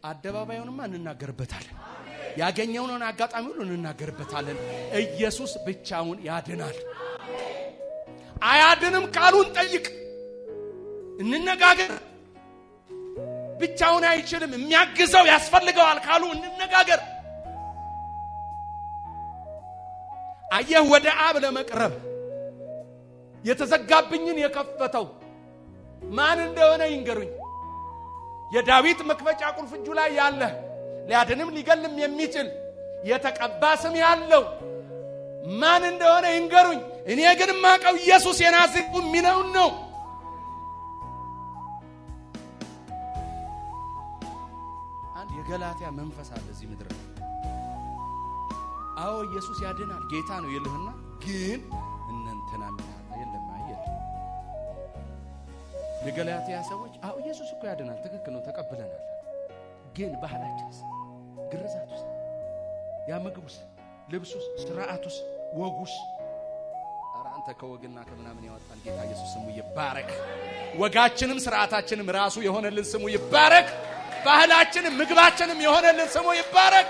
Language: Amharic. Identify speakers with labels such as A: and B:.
A: አደባባዩንማ እንናገርበታለን። ያገኘውን አጋጣሚ ሁሉ እንናገርበታለን። ኢየሱስ ብቻውን ያድናል። አያድንም ካሉን ጠይቅ፣ እንነጋገር። ብቻውን አይችልም የሚያግዘው ያስፈልገዋል ካሉ እንነጋገር። አየህ ወደ አብ ለመቅረብ የተዘጋብኝን የከፈተው ማን እንደሆነ ይንገሩኝ። የዳዊት መክፈቻ ቁልፍ እጁ ላይ ያለ ሊያድንም ሊገልም የሚችል የተቀባ ስም ያለው ማን እንደሆነ ይንገሩኝ። እኔ ግን ማቀው ኢየሱስ የናዝሬቱ የሚለውን ነው። አንድ የገላትያ መንፈስ አለ እዚህ ምድር ላይ። አዎ ኢየሱስ ያድናል ጌታ ነው ይልህና ግን እነንተና የለም አይደል? የገላትያ ሰዎች አዎ ኢየሱስ እኮ ያድናል ትክክል ነው ተቀብለናል። ግን ባህላችንስ፣ ግርዛቱስ፣ ያ ምግቡስ፣ ልብሱስ፣ ስርዓቱስ፣ ወጉስ አንተ ከወግና ከምናምን ያወጣን ጌታ ኢየሱስ ስሙ ይባረክ። ወጋችንም ስርዓታችንም ራሱ የሆነልን ስሙ ይባረክ። ባህላችንም ምግባችንም የሆነልን ስሙ ይባረክ።